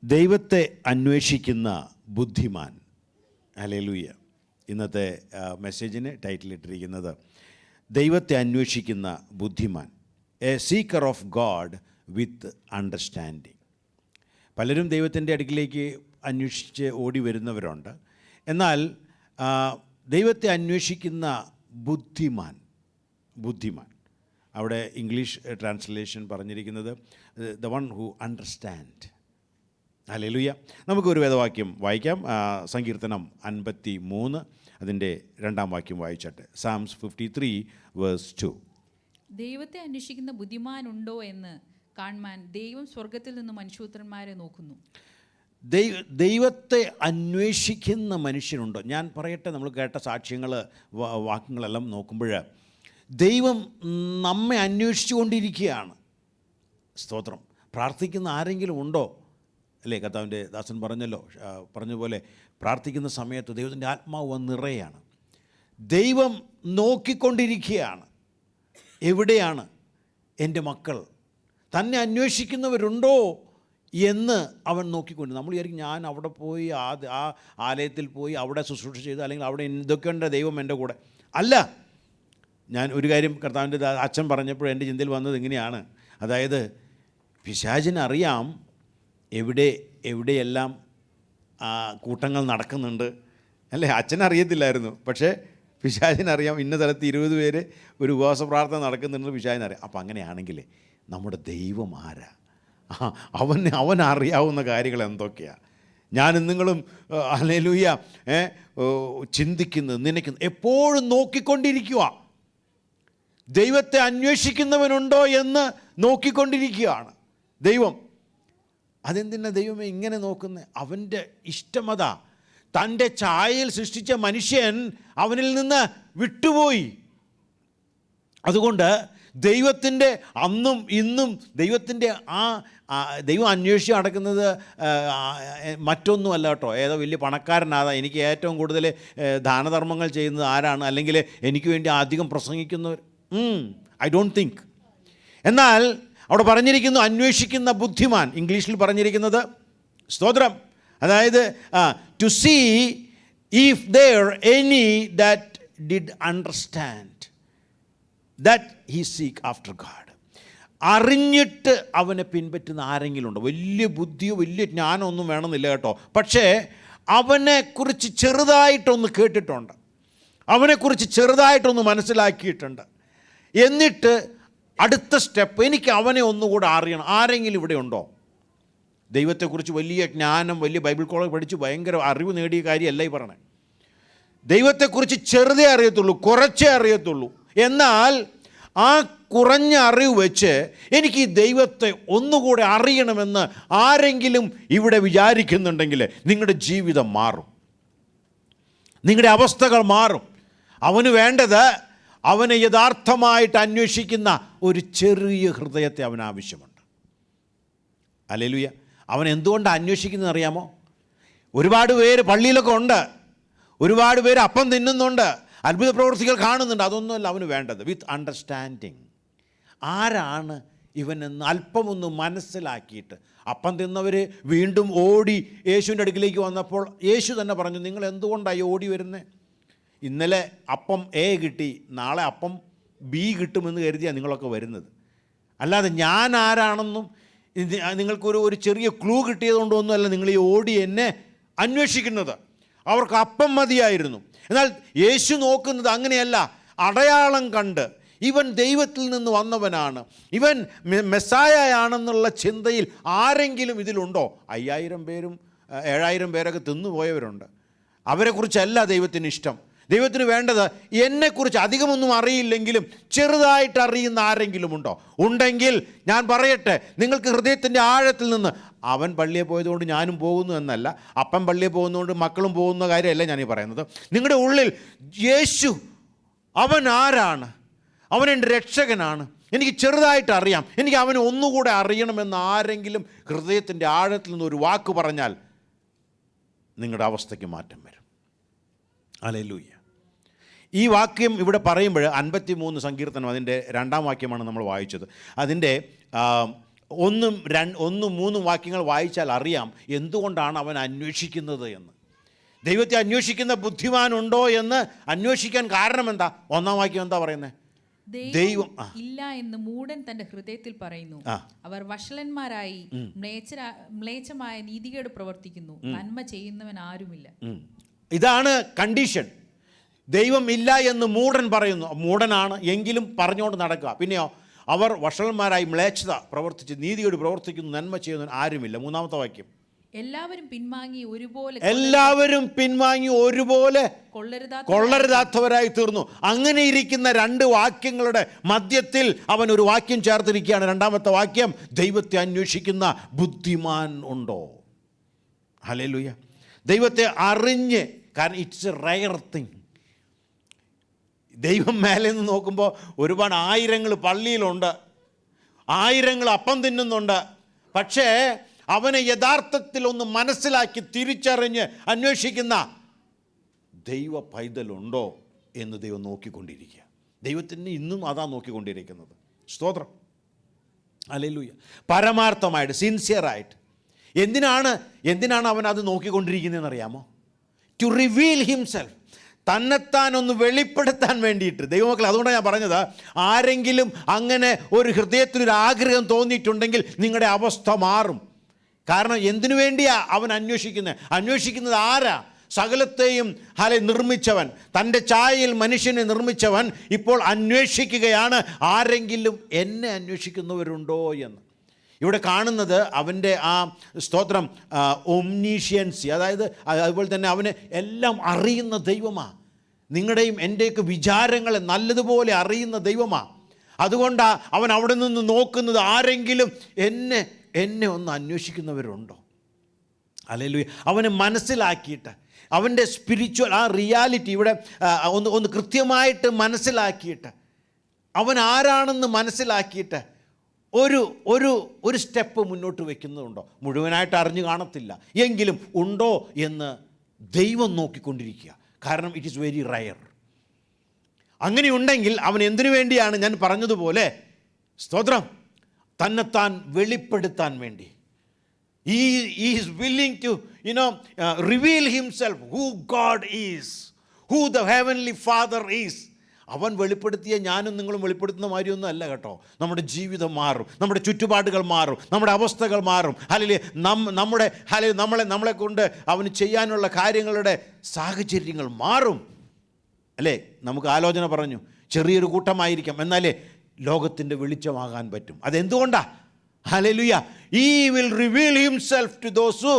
ദൈവത്തെ അന്വേഷിക്കുന്ന ബുദ്ധിമാൻ. ഹല്ലേലൂയ. ഇന്നത്തെ മെസ്സേജിന് ടൈറ്റിലിട്ടിരിക്കുന്നത് ദൈവത്തെ അന്വേഷിക്കുന്ന ബുദ്ധിമാൻ, a seeker of God with understanding. പലരും ദൈവത്തിൻ്റെ അടുക്കിലേക്ക് അന്വേഷിച്ച് ഓടി വരുന്നവരുണ്ട്. എന്നാൽ ദൈവത്തെ അന്വേഷിക്കുന്ന ബുദ്ധിമാൻ അവിടെ ഇംഗ്ലീഷ് ട്രാൻസ്ലേഷൻ പറഞ്ഞിരിക്കുന്നത് the one who understand. Hallelujah. നമുക്കൊരു വേദവാക്യം വായിക്കാം. സങ്കീർത്തനം 53 അതിൻ്റെ 2-ാം വാക്യം വായിച്ചട്ടെ. Psalms 53 verse 2. ദൈവത്തെ അന്വേഷിക്കുന്ന ബുദ്ധിമാനുണ്ടോ എന്ന് കാണുവാൻ ദൈവം സ്വർഗത്തിൽ നിന്ന് മനുഷ്യപുത്രന്മാരെ നോക്കുന്നു. ദൈവത്തെ അന്വേഷിക്കുന്ന മനുഷ്യനുണ്ടോ? ഞാൻ പറയട്ടെ, നമ്മൾ കേട്ട സാക്ഷ്യങ്ങൾ വാക്യങ്ങളെല്ലാം നോക്കുമ്പോൾ ദൈവം നമ്മെ അന്വേഷിച്ചു കൊണ്ടിരിക്കുകയാണ്. സ്തോത്രം. പ്രാർത്ഥിക്കുന്ന ആരെങ്കിലും ഉണ്ടോ? അല്ലേ? കർത്താവിൻ്റെ ദാസൻ പറഞ്ഞതുപോലെ പ്രാർത്ഥിക്കുന്ന സമയത്ത് ദൈവത്തിൻ്റെ ആത്മാവ് വന്ന് നിറയാണ്. ദൈവം നോക്കിക്കൊണ്ടിരിക്കുകയാണ്. എവിടെയാണ് എൻ്റെ മക്കൾ? തന്നെ അന്വേഷിക്കുന്നവരുണ്ടോ എന്ന് അവൻ നോക്കിക്കൊണ്ട്. നമ്മൾ വിചാരിക്കും ഞാൻ അവിടെ പോയി ആ ആലയത്തിൽ പോയി അവിടെ ശുശ്രൂഷ ചെയ്ത്, അല്ലെങ്കിൽ അവിടെ എന്തൊക്കെയുണ്ട് ദൈവം എൻ്റെ കൂടെ. അല്ല, ഞാൻ ഒരു കാര്യം കർത്താവിൻ്റെ അച്ഛൻ പറഞ്ഞപ്പോൾ എൻ്റെ ചിന്തയിൽ വന്നത് ഇങ്ങനെയാണ്. അതായത് പിശാചിനറിയാം എവിടെയെല്ലാം കൂട്ടങ്ങൾ നടക്കുന്നുണ്ട്, അല്ലേ? അച്ഛനറിയത്തില്ലായിരുന്നു, പക്ഷേ പിശാചിനറിയാം ഇന്ന സ്ഥലത്ത് 20 പേര് ഒരു ഉപവാസ പ്രാർത്ഥന നടക്കുന്നുണ്ട്. പിശാചിനറിയാം. അപ്പം അങ്ങനെയാണെങ്കിൽ നമ്മുടെ ദൈവം ആരാ? അവനറിയാവുന്ന കാര്യങ്ങൾ എന്തൊക്കെയാണ്? ഞാനും നിങ്ങളും ഹല്ലേലൂയ ചിന്തിക്കുന്നത്, നനയ്ക്കുന്നത്, എപ്പോഴും നോക്കിക്കൊണ്ടിരിക്കുക. ദൈവത്തെ അന്വേഷിക്കുന്നവനുണ്ടോ എന്ന് നോക്കിക്കൊണ്ടിരിക്കുകയാണ് ദൈവം. അതെന്തിനാ ദൈവമേ ഇങ്ങനെ നോക്കുന്നത്? അവൻ്റെ ഇഷ്ടമതാ. തൻ്റെ ഛായയിൽ സൃഷ്ടിച്ച മനുഷ്യൻ അവനിൽ നിന്ന് വിട്ടുപോയി. അതുകൊണ്ട് ദൈവത്തിൻ്റെ അന്നും ഇന്നും ദൈവത്തിൻ്റെ ദൈവം അന്വേഷിച്ച് നടക്കുന്നത് മറ്റൊന്നുമല്ല കേട്ടോ. ഏതോ വലിയ പണക്കാരനാകാം, എനിക്ക് ഏറ്റവും കൂടുതൽ ദാനധർമ്മങ്ങൾ ചെയ്യുന്നത് ആരാണ്, അല്ലെങ്കിൽ എനിക്ക് വേണ്ടി അധികം പ്രസംഗിക്കുന്നവർ, ഐ ഡോണ്ട് തിങ്ക്. എന്നാൽ അവിടെ പറഞ്ഞിരിക്കുന്നു അന്വേഷിക്കുന്ന ബുദ്ധിമാൻ. ഇംഗ്ലീഷിൽ പറഞ്ഞിരിക്കുന്നത് സ്തോത്രം, അതായത് to see if there any that did understand that he seek after God. അറിഞ്ഞിട്ട് അവനെ പിൻപറ്റുന്ന ആരെങ്കിലും ഉണ്ടോ? വലിയ ബുദ്ധിയോ വലിയ ജ്ഞാനമോ ഒന്നും വേണമെന്നില്ല കേട്ടോ. പക്ഷേ അവനെക്കുറിച്ച് ചെറുതായിട്ടൊന്ന് കേട്ടിട്ടുണ്ട്, അവനെക്കുറിച്ച് ചെറുതായിട്ടൊന്ന് മനസ്സിലാക്കിയിട്ടുണ്ട്. എന്നിട്ട് അടുത്ത സ്റ്റെപ്പ്, എനിക്ക് അവനെ ഒന്നുകൂടെ അറിയണം. ആരെങ്കിലും ഇവിടെ ഉണ്ടോ? ദൈവത്തെക്കുറിച്ച് വലിയ ജ്ഞാനം, വലിയ ബൈബിൾ കോളേജ് പഠിച്ച് ഭയങ്കര അറിവ് നേടിയ കാര്യമല്ല ഈ പറയണേ. ദൈവത്തെക്കുറിച്ച് ചെറുതേ അറിയത്തുള്ളൂ, കുറച്ചേ അറിയത്തുള്ളൂ. എന്നാൽ ആ കുറഞ്ഞ അറിവ് വെച്ച് എനിക്ക് ഈ ദൈവത്തെ ഒന്നുകൂടെ അറിയണമെന്ന് ആരെങ്കിലും ഇവിടെ വിചാരിക്കുന്നുണ്ടെങ്കിൽ നിങ്ങളുടെ ജീവിതം മാറും, നിങ്ങളുടെ അവസ്ഥകൾ മാറും. അവന് വേണ്ടത് അവനെ യഥാർത്ഥമായിട്ട് അന്വേഷിക്കുന്ന ഒരു ചെറിയ ഹൃദയത്തെ അവന് ആവശ്യമുണ്ട്. ഹല്ലേലൂയ. അവൻ എന്തുകൊണ്ടാണ് അന്വേഷിക്കുന്നത് അറിയാമോ? ഒരുപാട് പേര് പള്ളിയിലൊക്കെ ഉണ്ട്, ഒരുപാട് പേര് അപ്പം തിന്നുന്നുണ്ട്, അത്ഭുത പ്രവൃത്തികൾ കാണുന്നുണ്ട്. അതൊന്നുമല്ല അവന് വേണ്ടത്. വിത്ത് അണ്ടർസ്റ്റാൻഡിങ്. ആരാണ് ഇവനെന്ന് അല്പമൊന്ന് മനസ്സിലാക്കിയിട്ട്. അപ്പം തിന്നവർ വീണ്ടും ഓടി യേശുവിൻ്റെ അടുക്കിലേക്ക് വന്നപ്പോൾ യേശു തന്നെ പറഞ്ഞു, നിങ്ങൾ എന്തുകൊണ്ടാണ് ഓടി വരുന്നത്? ഇന്നലെ അപ്പം എ കിട്ടി, നാളെ അപ്പം ബി കിട്ടുമെന്ന് കരുതിയാണ് നിങ്ങളൊക്കെ വരുന്നത്. അല്ലാതെ ഞാൻ ആരാണെന്നും നിങ്ങൾക്കൊരു ചെറിയ ക്ലൂ കിട്ടിയതുകൊണ്ടൊന്നുമല്ല നിങ്ങൾ ഈ ഓടി എന്നെ അന്വേഷിക്കുന്നത്. അവർക്ക് അപ്പം മതിയായിരുന്നു. എന്നാൽ യേശു നോക്കുന്നത് അങ്ങനെയല്ല. അടയാളം കണ്ട് ഇവൻ ദൈവത്തിൽ നിന്ന് വന്നവനാണ്, ഇവൻ മെസ്സായയാണെന്നുള്ള ചിന്തയിൽ ആരെങ്കിലും ഇതിലുണ്ടോ? 5000 പേരും 7000 പേരൊക്കെ തിന്നുപോയവരുണ്ട്. അവരെക്കുറിച്ചല്ല ദൈവത്തിന് ഇഷ്ടം. ദൈവത്തിന് വേണ്ടത് എന്നെക്കുറിച്ച് അധികമൊന്നും അറിയില്ലെങ്കിലും ചെറുതായിട്ട് അറിയുന്ന ആരെങ്കിലും ഉണ്ടോ? ഉണ്ടെങ്കിൽ ഞാൻ പറയട്ടെ, നിങ്ങൾക്ക് ഹൃദയത്തിൻ്റെ ആഴത്തിൽ നിന്ന്, അവൻ പള്ളിയിൽ പോയതുകൊണ്ട് ഞാനും പോകുന്നു എന്നല്ല, അപ്പൻ പള്ളിയിൽ പോകുന്നതുകൊണ്ട് മക്കളും പോകുന്ന കാര്യമല്ല ഞാനീ പറയുന്നത്. നിങ്ങളുടെ ഉള്ളിൽ യേശു അവൻ ആരാണ്, അവൻ എൻ്റെ രക്ഷകനാണ്, എനിക്ക് ചെറുതായിട്ട് അറിയാം, എനിക്ക് അവനെ ഒന്നുകൂടെ അറിയണമെന്ന് ആരെങ്കിലും ഹൃദയത്തിൻ്റെ ആഴത്തിൽ നിന്ന് ഒരു വാക്ക് പറഞ്ഞാൽ നിങ്ങളുടെ അവസ്ഥയ്ക്ക് മാറ്റം വരും. ഹല്ലേലൂയ. ഈ വാക്യം ഇവിടെ പറയുമ്പോൾ 53 സങ്കീർത്തനം അതിൻ്റെ 2-ാം വാക്യമാണ് നമ്മൾ വായിച്ചത്. അതിൻ്റെ ഒന്നും മൂന്നും വാക്യങ്ങൾ വായിച്ചാൽ അറിയാം എന്തുകൊണ്ടാണ് അവൻ അന്വേഷിക്കുന്നത് എന്ന്. ദൈവത്തെ അന്വേഷിക്കുന്ന ബുദ്ധിമാനുണ്ടോ എന്ന് അന്വേഷിക്കാൻ കാരണം എന്താ? ഒന്നാം വാക്യം എന്താ പറയുന്നത്? ദൈവം ഇല്ല എന്ന് മൂഢൻ തന്റെ ഹൃദയത്തിൽ പറയുന്നു. അവർ വഷളന്മാരായി മ്ലേച്ഛമായ നീതികേട് പ്രവർത്തിക്കുന്നു. നന്മ ചെയ്യുന്നവൻ ആരുമില്ല. ഇതാണ് കണ്ടീഷൻ. ദൈവം ഇല്ല എന്ന് മൂഢൻ പറയുന്നു. മൂഢനാണ് എങ്കിലും പറഞ്ഞുകൊണ്ട് നടക്കുക. പിന്നെയോ അവർ വഷളന്മാരായി മ്ലേച്ഛത പ്രവർത്തിച്ച് നീതികേട് പ്രവർത്തിക്കുന്നു. നന്മ ചെയ്യുന്നവൻ ആരുമില്ല. മൂന്നാമത്തെ വാക്യം, എല്ലാവരും പിൻവാങ്ങി ഒരുപോലെ കൊള്ളരുതാത്തവരായി തീർന്നു. അങ്ങനെ ഇരിക്കുന്ന രണ്ട് വാക്യങ്ങളുടെ മധ്യത്തിൽ അവൻ ഒരു വാക്യം ചേർത്തിരിക്കുകയാണ്. രണ്ടാമത്തെ വാക്യം, ദൈവത്തെ അന്വേഷിക്കുന്ന ബുദ്ധിമാൻ ഉണ്ടോ? ഹല്ലേലൂയ. ദൈവത്തെ അറിഞ്ഞ്, കാരണം ഇറ്റ്സ് എ റയർ തിങ്. ദൈവം മേലെ നിന്ന് നോക്കുമ്പോൾ ഒരുപാട് ആയിരങ്ങൾ പള്ളിയിലുണ്ട്, ആയിരങ്ങൾ അപ്പം തിന്നുന്നുണ്ട്. പക്ഷേ അവനെ യഥാർത്ഥത്തിൽ ഒന്ന് മനസ്സിലാക്കി തിരിച്ചറിഞ്ഞ് അന്വേഷിക്കുന്ന ദൈവ പൈതലുണ്ടോ എന്ന് ദൈവം നോക്കിക്കൊണ്ടിരിക്കുക. ദൈവത്തിന് ഇന്നും അതാ നോക്കിക്കൊണ്ടിരിക്കുന്നത്. സ്തോത്രം, ഹല്ലേലൂയ. പരമാർത്ഥമായിട്ട്, സിൻസിയറായിട്ട്. എന്തിനാണ് അവൻ അത് നോക്കിക്കൊണ്ടിരിക്കുന്നതെന്ന് അറിയാമോ? ടു റിവീൽ ഹിംസെൽഫ്, തന്നെത്താൻ ഒന്ന് വെളിപ്പെടുത്താൻ വേണ്ടിയിട്ട്. ദൈവമക്കളെ, അതുകൊണ്ടാണ് ഞാൻ പറഞ്ഞത്, ആരെങ്കിലും അങ്ങനെ ഒരു ഹൃദയത്തിലൊരു ആഗ്രഹം തോന്നിയിട്ടുണ്ടെങ്കിൽ നിങ്ങളുടെ അവസ്ഥ മാറും. കാരണം എന്തിനു വേണ്ടിയാ അവൻ അന്വേഷിക്കുന്നത് ആരാ? സകലത്തെയും നിർമ്മിച്ചവൻ, തൻ്റെ ഛായയിൽ മനുഷ്യനെ നിർമ്മിച്ചവൻ ഇപ്പോൾ അന്വേഷിക്കുകയാണ്, ആരെങ്കിലും എന്നെ അന്വേഷിക്കുന്നവരുണ്ടോ എന്ന്. ഇവിടെ കാണുന്നത് അവൻ്റെ ആ സ്തോത്രം ഒംനീഷ്യൻസി, അതായത് അതുപോലെ തന്നെ അവന് എല്ലാം അറിയുന്ന ദൈവമാണ്. നിങ്ങളുടെയും എൻ്റെയൊക്കെ വിചാരങ്ങളെ നല്ലതുപോലെ അറിയുന്ന ദൈവമാണ്. അതുകൊണ്ടാണ് അവൻ അവിടെ നിന്ന് നോക്കുന്നത്, ആരെങ്കിലും എന്നെ ഒന്ന് അന്വേഷിക്കുന്നവരുണ്ടോ? ഹല്ലേലൂയ. അവനെ മനസ്സിലാക്കിയിട്ട്, അവൻ്റെ സ്പിരിച്വൽ ആ റിയാലിറ്റി ഇവിടെ ഒന്ന് കൃത്യമായിട്ട് മനസ്സിലാക്കിയിട്ട്, അവൻ ആരാണെന്ന് മനസ്സിലാക്കിയിട്ട് ഒരു സ്റ്റെപ്പ് മുന്നോട്ട് വയ്ക്കുന്നുണ്ടോ? മുഴുവനായിട്ട് അറിഞ്ഞു കാണത്തില്ല, എങ്കിലും ഉണ്ടോ എന്ന് ദൈവം നോക്കിക്കൊണ്ടിരിക്കുക. കാരണം ഇറ്റ് ഈസ് വെരി റയർ. അങ്ങനെയുണ്ടെങ്കിൽ അവൻ എന്തിനു വേണ്ടിയാണ്? ഞാൻ പറഞ്ഞതുപോലെ, സ്തോത്രം, തന്നെത്താൻ വെളിപ്പെടുത്താൻ വേണ്ടി. He is willing to reveal himself, who God is, who the heavenly Father is. അവൻ വെളിപ്പെടുത്തിയ ഞാനും നിങ്ങളും വെളിപ്പെടുത്തുന്ന മാതിരിയൊന്നും അല്ല കേട്ടോ. നമ്മുടെ ജീവിതം മാറും, നമ്മുടെ ചുറ്റുപാടുകൾ മാറും, നമ്മുടെ അവസ്ഥകൾ മാറും. അല്ലെങ്കിൽ നമ്മളെ കൊണ്ട് അവന് ചെയ്യാനുള്ള കാര്യങ്ങളുടെ സാഹചര്യങ്ങൾ മാറും. അല്ലേ? നമുക്ക് ആലോചന പറഞ്ഞു, ചെറിയൊരു കൂട്ടമായിരിക്കാം, എന്നാലേ ലോകത്തിൻ്റെ വെളിച്ചമാകാൻ പറ്റും. അതെന്തുകൊണ്ടാ? Hallelujah. He will reveal himself to those who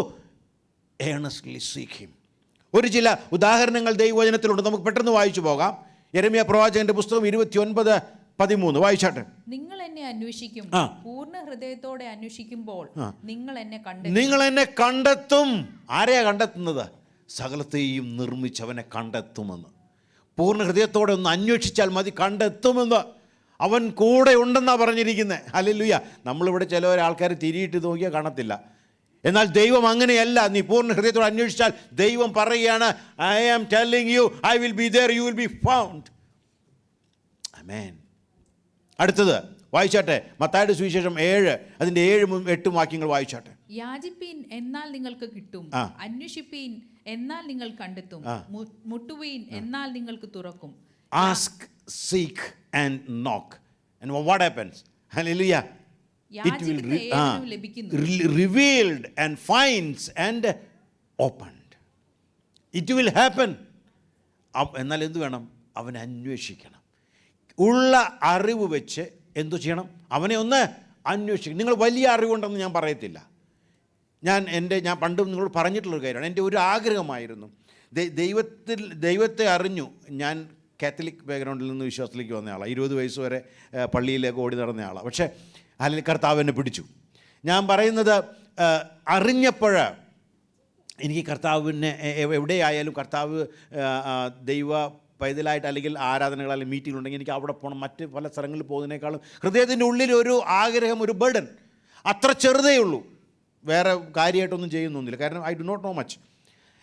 earnestly seek him. ഒരു ചില ഉദാഹരണങ്ങൾ ദൈവവചനത്തിലുണ്ട്. നമുക്ക് പെട്ടെന്ന് വായിച്ചു പോകാം. യെരമ്യാ പ്രവാചകന്റെ പുസ്തകം 29:13 വായിച്ചാട്ടെ. നിങ്ങൾ എന്നെ അന്വേഷിക്കും, പൂർണ്ണ ഹൃദയത്തോടെ അന്വേഷിക്കുമ്പോൾ നിങ്ങൾ എന്നെ കണ്ടെത്തും. ആരെയാ കണ്ടെത്തുന്നത്? സകലത്തെയും നിർമ്മിച്ചവനെ കണ്ടെത്തുമെന്ന്. പൂർണ്ണ ഹൃദയത്തോടെ ഒന്ന് അന്വേഷിച്ചാൽ മതി, കണ്ടെത്തുമെന്ന്. അവൻ കൂടെ ഉണ്ടെന്നാണ് പറഞ്ഞിരിക്കുന്നത്. ഹല്ലേലൂയ. നമ്മളിവിടെ ചില ആൾക്കാർ തിരിയിട്ട് നോക്കിയാൽ കാണത്തില്ല. എന്നാൽ ദൈവം അങ്ങനെയല്ല. നീ പൂർണ്ണ ഹൃദയത്തോടെ അന്വേഷിച്ചാൽ ദൈവം പറയുകയാണ്, I am telling you, I will be there, you will be found. ആമേൻ. അടുത്തത് വായിച്ചാട്ടെ, മത്തായിയുടെ സുവിശേഷം 7 അതിൻ്റെ 7-8 വാക്യങ്ങൾ വായിച്ചാട്ടെ. യാചിപ്പീൻ എന്നാൽ നിങ്ങൾക്ക് കിട്ടും, അന്വേഷിപ്പീൻ എന്നാൽ നിങ്ങൾ കണ്ടെത്തും, മുട്ടുവീൻ എന്നാൽ നിങ്ങൾക്ക് തുറക്കും. Ask, seek and knock. And what happens? Hallelujah. It will revealed and finds and opened. It will happen. എന്നാൽ എന്ത് വേണം? അവനെ അന്വേഷിക്കണം. ഉള്ള അറിവ് വെച്ച് എന്തു ചെയ്യണം? അവനെ ഒന്ന് അന്വേഷിക്കണം. നിങ്ങൾ വലിയ അറിവുണ്ടെന്ന് ഞാൻ പറയത്തില്ല. ഞാൻ പണ്ട് നിങ്ങളോട് പറഞ്ഞിട്ടുള്ളൊരു കാര്യമാണ്. എൻ്റെ ഒരു ആഗ്രഹമായിരുന്നു, ദൈവത്തെ അറിഞ്ഞു. ഞാൻ കാത്തലിക് ബാക്ക്ഗ്രൗണ്ടിൽ നിന്ന് വിശ്വാസത്തിലേക്ക് വന്നയാളാണ്. 20 വയസ്സ് വരെ പള്ളിയിലേക്ക് ഓടി നടന്നയാളാണ്. പക്ഷേ അല്ലെങ്കിൽ കർത്താവ് എന്നെ പിടിച്ചു. ഞാൻ പറയുന്നത്, അറിഞ്ഞപ്പോൾ എനിക്ക് കർത്താവിനെ എവിടെയായാലും കർത്താവ് ദൈവ പൈതലായിട്ട് അല്ലെങ്കിൽ ആരാധനകൾ അല്ലെങ്കിൽ മീറ്റിംഗുണ്ടെങ്കിൽ എനിക്ക് അവിടെ പോകണം. മറ്റ് പല സ്ഥലങ്ങളിൽ പോകുന്നതിനേക്കാളും ഹൃദയത്തിൻ്റെ ഉള്ളിൽ ഒരു ആഗ്രഹം, ഒരു ബർഡൻ, അത്ര ചെറുതേ ഉള്ളൂ. വേറെ കാര്യമായിട്ടൊന്നും ചെയ്യുന്നൊന്നുമില്ല, കാരണം I do not know much.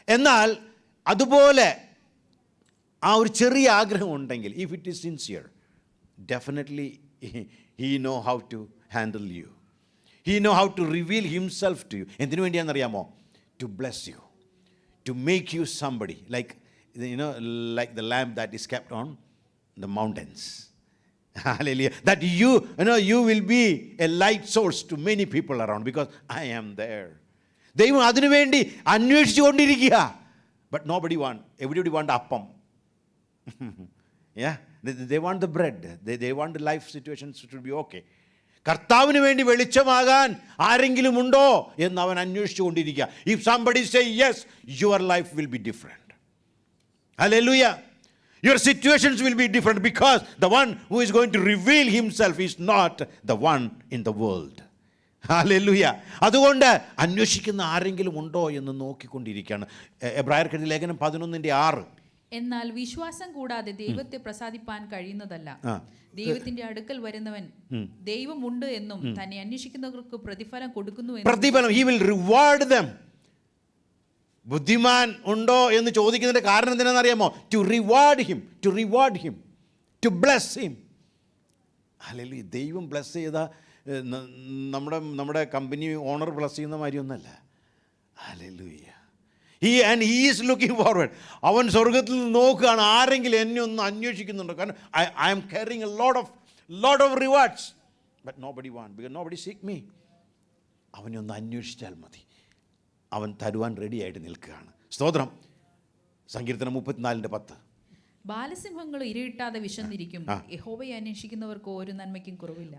എന്നാൽ അതുപോലെ ആ ഒരു ചെറിയ ആഗ്രഹം ഉണ്ടെങ്കിൽ, if it is sincere, definitely he know how to handle you. He know how to reveal himself to you. എന്തിനു വേണ്ടിയാണെന്നറിയാമോ? To bless you, to make you somebody, like like the lamp that is kept on the mountains. Hallelujah. That you will be a light source to many people around because I am there. ദൈവം അതിനു വേണ്ടി അന്വേഷിച്ചു കൊണ്ടിരിക്കുക. But everybody want appam. Yeah, they want the bread. They want the life situations to be okay. കർത്താവിന് വേണ്ടി വെളിച്ചമാകാൻ ആരെങ്കിലും ഉണ്ടോ എന്ന് അവൻ അന്വേഷിച്ചു കൊണ്ടിരിക്കുക. If somebody say yes, your life will be different. Hallelujah. Your situations will be different because the one who is going to reveal himself is not the one in the world. Hallelujah. അതുകൊണ്ട് അന്വേഷിക്കുന്ന ആരെങ്കിലും ഉണ്ടോ എന്ന് നോക്കിക്കൊണ്ടിരിക്കുകയാണ്. എബ്രായർക്കെഴുതിയ ലേഖനം 11:6. എന്നാൽ വിശ്വാസം കൂടാതെ ദൈവത്തെ പ്രസാദിപ്പാൻ കഴിയുന്നതല്ല. ദൈവത്തിന്റെ അടുക്കൽ വരുന്നവൻ ദൈവമുണ്ട് എന്നും തന്നെ അന്വേഷിക്കുന്നവർക്ക് പ്രതിഫലം കൊടുക്കുന്നു. പ്രതിഫലം, he will reward them. ബുദ്ധിമാൻ ഉണ്ടോ എന്ന് ചോദിക്കുന്നതിന്റെ കാരണം എന്തിനാണെന്നറിയാമോ? To reward him, to bless him. Hallelujah. ദൈവം ബ്ലസ് ചെയ്ത നമ്മുടെ കമ്പനി ഓണർ ബ്ലസ് ചെയ്യുന്ന മാതിരിയൊന്നല്ല. Hallelujah. He is looking forward. അവൻ സ്വർഗത്തിൽ നോക്കുകയാണ്, ആരെങ്കിലും എന്നെ ഒന്ന് അന്വേഷിക്കുന്നുണ്ടോ? കാരണം I am carrying a lot of rewards, but nobody want, because nobody seek me. അവനെ ഒന്ന് അന്വേഷിച്ചാൽ മതി, അവൻ തരുവാൻ റെഡി ആയിട്ട് നിൽക്കുകയാണ്. സ്തോത്രം. സങ്കീർത്തനം 34:10. ബാലസിംഹങ്ങൾ ഇരയിട്ടാതെ വിശന്നിരിക്കും, യഹോവയെ അന്വേഷിക്കുന്നവർക്ക് ഒരു നന്മയ്ക്കും കുറവില്ല.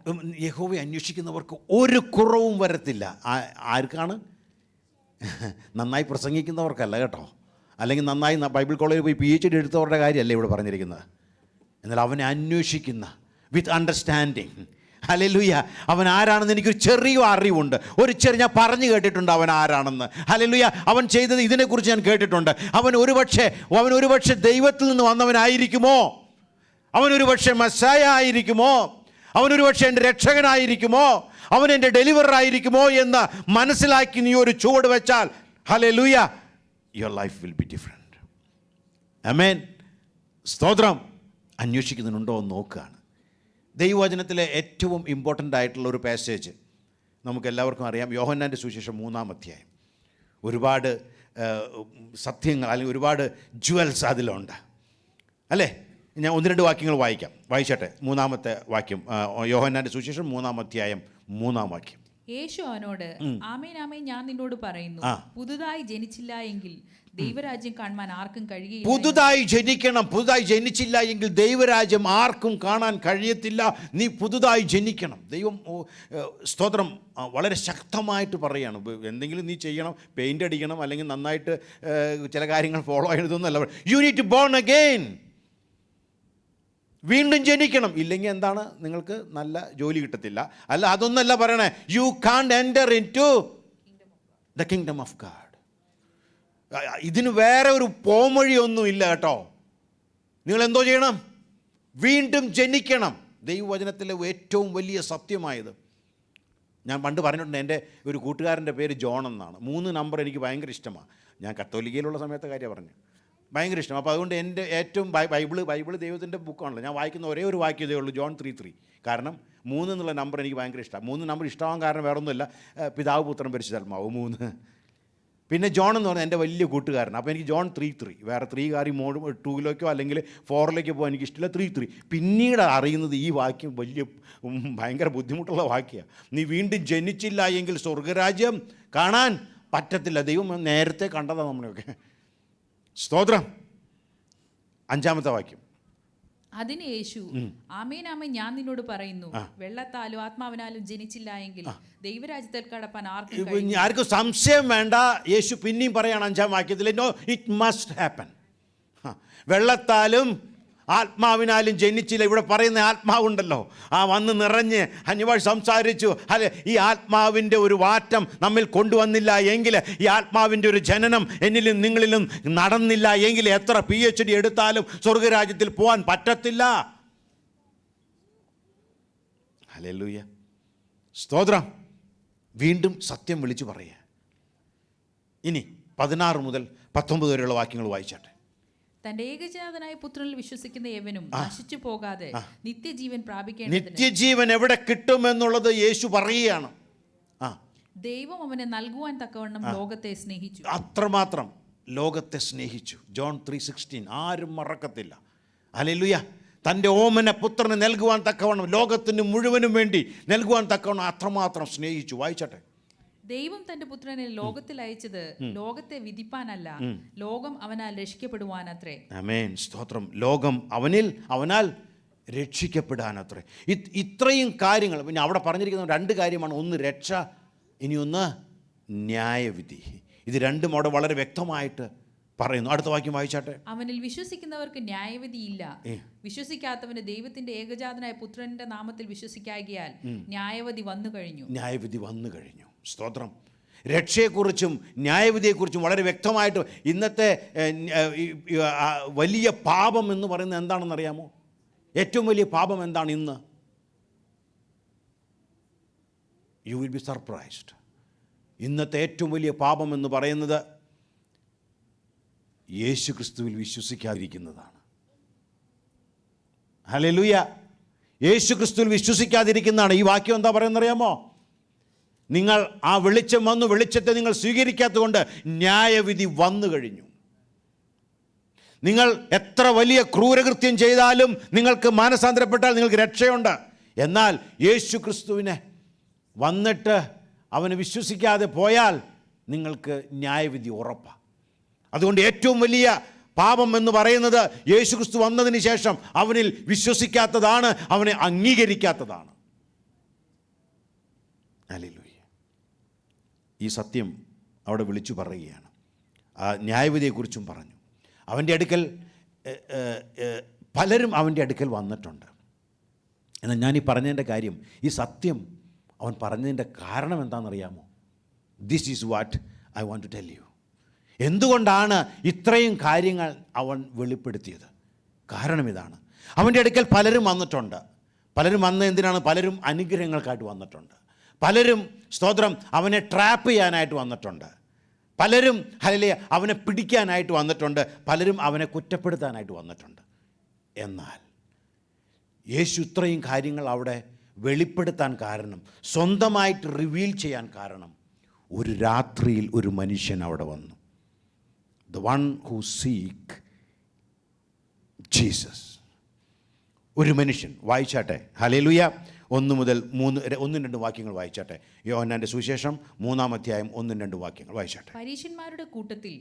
യഹോവയെ അന്വേഷിക്കുന്നവർക്ക് ഒരു കുറവും വരത്തില്ല. ആർക്കാണ്? നന്നായി പ്രസംഗിക്കുന്നവർക്കല്ല കേട്ടോ, അല്ലെങ്കിൽ നന്നായി ബൈബിൾ കോളേജിൽ പോയി PhD എടുത്തവരുടെ കാര്യമല്ല ഇവിടെ പറഞ്ഞിരിക്കുന്നത്. എന്നാൽ അവനെ അന്വേഷിക്കുന്ന വിത്ത് അണ്ടർസ്റ്റാൻഡിങ്. ഹല്ലേലൂയ. അവൻ ആരാണെന്ന് എനിക്കൊരു ചെറിയ അറിവുണ്ട്. ഞാൻ പറഞ്ഞു കേട്ടിട്ടുണ്ട് അവൻ ആരാണെന്ന്. ഹല്ലേലൂയ. അവൻ ചെയ്തത് ഇതിനെക്കുറിച്ച് ഞാൻ കേട്ടിട്ടുണ്ട്. അവൻ ഒരുപക്ഷെ ദൈവത്തിൽ നിന്ന് വന്നവനായിരിക്കുമോ? അവനൊരു പക്ഷേ മസ്സായ ആയിരിക്കുമോ? അവനൊരു പക്ഷേ എൻ്റെ രക്ഷകനായിരിക്കുമോ? അവൻ എൻ്റെ ഡെലിവറർ ആയിരിക്കുമോ എന്ന് മനസ്സിലാക്കി നീ ഒരു ചുവട് വെച്ചാൽ, ഹല്ലേലൂയ, your life will be different. ആമേൻ. സ്തോത്രം. അന്വേഷിക്കുന്നുണ്ടോ എന്ന് നോക്കുകയാണ്. ദൈവവചനത്തിലെ ഏറ്റവും ഇമ്പോർട്ടൻ്റ് ആയിട്ടുള്ള ഒരു പാസേജ് നമുക്കെല്ലാവർക്കും അറിയാം. യോഹന്നാൻ്റെ സുവിശേഷം 3-ാം അധ്യായം. ഒരുപാട് സത്യങ്ങൾ അല്ലെങ്കിൽ ഒരുപാട് ജുവൽസ് അതിലുണ്ട് അല്ലേ? ഞാൻ 1-2 വാക്യങ്ങൾ വായിച്ചട്ടെ. 3-ാമത്തെ വാക്യം, യോഹന്നാൻ്റെ സുവിശേഷം 3-ാം അധ്യായം 3-ാം വാക്യം. യേശു അവനോട്, ആമേൻ ആമേൻ ഞാൻ നിന്നോട് പറയുന്നു, പുതുതായി ജനിച്ചില്ല എങ്കിൽ ദൈവരാജ്യം കാണുവാൻ ആർക്കും കഴിയില്ല. പുതുതായി ജനിച്ചില്ല എങ്കിൽ ദൈവരാജ്യം ആർക്കും കാണാൻ കഴിയത്തില്ല. നീ പുതുതായി ജനിക്കണം. ദൈവം, സ്തോത്രം, വളരെ ശക്തമായിട്ട് പറയുകയാണ്. എന്തെങ്കിലും നീ ചെയ്യണം, പെയിൻ്റ് അടിക്കണം, അല്ലെങ്കിൽ നന്നായിട്ട് ചില കാര്യങ്ങൾ ഫോളോ ചെയ്യണമെന്നല്ല. You need to born again. വീണ്ടും ജനിക്കണം. ഇല്ലെങ്കിൽ എന്താണ്? നിങ്ങൾക്ക് നല്ല ജോലി കിട്ടത്തില്ല. അല്ല, അതൊന്നല്ല പറയണേ. You can't enter into the kingdom of God. ഇതിന് വേറെ ഒരു പോംവഴിയൊന്നും ഇല്ല കേട്ടോ. നിങ്ങൾ എന്തോ ചെയ്യണം? വീണ്ടും ജനിക്കണം. ദൈവവചനത്തിലെ ഏറ്റവും വലിയ സത്യമായത് ഞാൻ പണ്ട് പറഞ്ഞിട്ടുണ്ട്. എൻ്റെ ഒരു കൂട്ടുകാരൻ്റെ പേര് ജോൺ എന്നാണ്. 3 നമ്പർ എനിക്ക് ഭയങ്കര ഇഷ്ടമാണ്. ഞാൻ കത്തോലിക്കയിലുള്ള സമയത്തെ കാര്യമാണ് പറഞ്ഞു, ഭയങ്കര ഇഷ്ടം. അപ്പോൾ അതുകൊണ്ട് എൻ്റെ ഏറ്റവും ബൈബിള് ദൈവത്തിൻ്റെ ബുക്കാണല്ലോ. ഞാൻ വായിക്കുന്ന ഒരേ ഒരു വാക്യതേ ഉള്ളൂ, ജോൺ 3:3. കാരണം 3 എന്നുള്ള നമ്പർ എനിക്ക് ഭയങ്കര ഇഷ്ടമാണ്. 3 നമ്പർ ഇഷ്ടമാകാൻ കാരണം വേറെ ഒന്നുമില്ല, പിതാവ് പുത്രൻ പരിശുദ്ധാത്മാവ് 3. പിന്നെ ജോൺ എന്ന് പറഞ്ഞാൽ എൻ്റെ വലിയ കൂട്ടുകാരൻ. അപ്പോൾ എനിക്ക് ജോൺ 3:3. വേറെ 3 കാര്യം 2-ലേക്കോ അല്ലെങ്കിൽ 4-ലേക്കോ പോകാൻ എനിക്ക് ഇഷ്ടമില്ല. 3:3. പിന്നീട് അറിയുന്നത് ഈ വാക്യം ഭയങ്കര ബുദ്ധിമുട്ടുള്ള വാക്യമാണ്. നീ വീണ്ടും ജനിച്ചില്ല എങ്കിൽ സ്വർഗരാജ്യം കാണാൻ പറ്റത്തില്ല. ദൈവം നേരത്തെ കണ്ടതാണ് നമ്മളെയൊക്കെ. സ്തോത്രം. 5-ാമത്തെ വാക്യം. അതിന് യേശു, ആമേൻ ആമേൻ ഞാൻ നിന്നോട് പറയുന്നു, വെള്ളത്താലും ആത്മാവിനാലും ജനിച്ചില്ല എങ്കിൽ ദൈവരാജ്യത്തിൽ കടപ്പാൻ ആർക്കും സംശയം വേണ്ട. യേശു പിന്നെയും പറയാണ് 5-ാം വാക്യത്തിൽ, നോ, ഇറ്റ് മസ്റ്റ് ഹാപ്പൻ. വെള്ളത്താലും ആത്മാവിനാലും ജനിച്ചില്ല. ഇവിടെ പറയുന്ന ആത്മാവുണ്ടല്ലോ, വന്ന് നിറഞ്ഞ് അന്യഭാഷ സംസാരിച്ചു. അല്ലെ, ഈ ആത്മാവിൻ്റെ ഒരു വാറ്റം നമ്മിൽ കൊണ്ടുവന്നില്ല എങ്കിൽ, ഈ ആത്മാവിൻ്റെ ഒരു ജനനം എന്നിലും നിങ്ങളിലും നടന്നില്ല എങ്കിൽ എത്ര PhD എടുത്താലും സ്വർഗരാജ്യത്തിൽ പോകാൻ പറ്റത്തില്ല. ഹല്ലേലൂയ. സ്തോത്രം. വീണ്ടും സത്യം വിളിച്ചു പറയുക. ഇനി 16 മുതൽ 19 വരെയുള്ള വാക്യങ്ങൾ വായിച്ചാട്ടെ. തന്റെ ഏകജാതനായ പുത്രനിൽ വിശ്വസിക്കുന്ന ഏവനും നശിച്ചു പോകാതെ നിത്യജീവൻ പ്രാപിക്കേണ്ടതിന്. നിത്യജീവൻ എവിടെ കിട്ടുമെന്നുള്ളത് യേശു പറയുകയാണ്. ദൈവം അവനെ നൽകുവാൻ തക്കവണ്ണം ലോകത്തെ സ്നേഹിച്ചു. അത്രമാത്രം ലോകത്തെ സ്നേഹിച്ചു. ജോൺ 3:16 ആരും മറക്കത്തില്ല. ഹല്ലേലൂയ. തൻ്റെ ഓമന പുത്രന് നൽകുവാൻ തക്കവണ്ണം, ലോകത്തിന് മുഴുവനും വേണ്ടി നൽകുവാൻ തക്കവണ്ണം അത്രമാത്രം സ്നേഹിച്ചു. വായിച്ചട്ടെ. ദൈവം തന്റെ പുത്രനെ ലോകത്തിൽ അയച്ചത് ലോകത്തെ വിധിപ്പാനല്ല, ലോകം അവനാൽ രക്ഷിക്കപ്പെടുവാനത്രേ. ആമേൻ, സ്തോത്രം. ലോകം അവനാൽ രക്ഷിക്കപ്പെടാനത്രേ. ഇത്രയും കാര്യങ്ങൾ പിന്നെ അവിടെ പറഞ്ഞിരിക്കുന്ന 2 കാര്യമാണ്. ഒന്ന് രക്ഷ, ഇനിയൊന്ന് ന്യായവിധി. ഇത് രണ്ടും അവിടെ വളരെ വ്യക്തമായിട്ട് പറയുന്നു. അടുത്ത വാക്യം വായിച്ചാട്ടെ. അവനിൽ വിശ്വസിക്കുന്നവർക്ക് ന്യായവിധിയില്ല, വിശ്വസിക്കാത്തവന് ദൈവത്തിന്റെ ഏകജാതനായ പുത്രന്റെ നാമത്തിൽ വിശ്വസിക്കാകിയാൽ ന്യായവിധി വന്നു കഴിഞ്ഞു. ന്യായവിധി വന്നു കഴിഞ്ഞു. സ്തോത്രം. രക്ഷയെക്കുറിച്ചും ന്യായവിധിയെക്കുറിച്ചും വളരെ വ്യക്തമായിട്ട് ഇന്നത്തെ വലിയ പാപം എന്ന് പറയുന്നത് എന്താണെന്നറിയാമോ? ഏറ്റവും വലിയ പാപം എന്താണ് ഇന്ന്? U will be surprised. ഇന്നത്തെ ഏറ്റവും വലിയ പാപം എന്ന് പറയുന്നത് യേശു ക്രിസ്തുവിൽ വിശ്വസിക്കാതിരിക്കുന്നതാണ്. ഹല്ലേലൂയ. യേശു ക്രിസ്തുവിൽ വിശ്വസിക്കാതിരിക്കുന്നതാണ്. ഈ വാക്യം എന്താ പറയുന്നറിയാമോ? നിങ്ങൾ ആ വെളിച്ചം വന്നു, വെളിച്ചത്തെ നിങ്ങൾ സ്വീകരിക്കാത്തതുകൊണ്ട് ന്യായവിധി വന്നു കഴിഞ്ഞു. നിങ്ങൾ എത്ര വലിയ ക്രൂരകൃത്യം ചെയ്താലും നിങ്ങൾക്ക് മാനസാന്തരപ്പെട്ടാൽ നിങ്ങൾക്ക് രക്ഷയുണ്ട്. എന്നാൽ യേശു ക്രിസ്തുവിനെ വന്നിട്ട് അവനെ വിശ്വസിക്കാതെ പോയാൽ നിങ്ങൾക്ക് ന്യായവിധി ഉറപ്പാണ്. അതുകൊണ്ട് ഏറ്റവും വലിയ പാപം എന്ന് പറയുന്നത് യേശു ക്രിസ്തു വന്നതിന് ശേഷം അവനിൽ വിശ്വസിക്കാത്തതാണ്, അവനെ അംഗീകരിക്കാത്തതാണ്. ഹല്ലേലൂയ. ഈ സത്യം അവിടെ വിളിച്ചു പറയുകയാണ്. ആ ന്യായവിധിയെക്കുറിച്ചും പറഞ്ഞു. അവൻ്റെ അടുക്കൽ പലരും അവൻ്റെ അടുക്കൽ വന്നിട്ടുണ്ട്. എന്നാൽ ഞാനീ പറഞ്ഞതിൻ്റെ കാര്യം, ഈ സത്യം അവൻ പറഞ്ഞതിൻ്റെ കാരണം എന്താണെന്നറിയാമോ? This is what I want to tell you. എന്തുകൊണ്ടാണ് ഇത്രയും കാര്യങ്ങൾ അവൻ വെളിപ്പെടുത്തിയത്? കാരണം ഇതാണ്. അവൻ്റെ അടുക്കൽ പലരും വന്നിട്ടുണ്ട്. പലരും വന്ന എന്തിനാണ്? പലരും അനുഗ്രഹങ്ങൾക്കായിട്ട് വന്നിട്ടുണ്ട്. പലരും സ്തോത്രം അവനെ ട്രാപ്പ് ചെയ്യാനായിട്ട് വന്നിട്ടുണ്ട്. പലരും ഹല്ലേലൂയ അവനെ പിടിക്കാനായിട്ട് വന്നിട്ടുണ്ട്. പലരും അവനെ കുറ്റപ്പെടുത്താനായിട്ട് വന്നിട്ടുണ്ട്. എന്നാൽ യേശു ഇത്രയും കാര്യങ്ങൾ അവിടെ വെളിപ്പെടുത്താൻ കാരണം, സ്വന്തമായിട്ട് റിവീൽ ചെയ്യാൻ കാരണം, ഒരു രാത്രിയിൽ ഒരു മനുഷ്യൻ അവിടെ വന്നു. The one who seek Jesus. ഒരു മനുഷ്യൻ. വായിച്ചാട്ടെ. ഹല്ലേലൂയ. 1 മുതൽ 1-2 വാക്യങ്ങൾ വായിച്ചാട്ടെ. യോഹന്നാന്റെ സുവിശേഷം 3-ാം അധ്യായം 1-2 വാക്യങ്ങൾ വായിച്ചാട്ടെ. പരീശന്മാരുടെ കൂട്ടത്തിൽ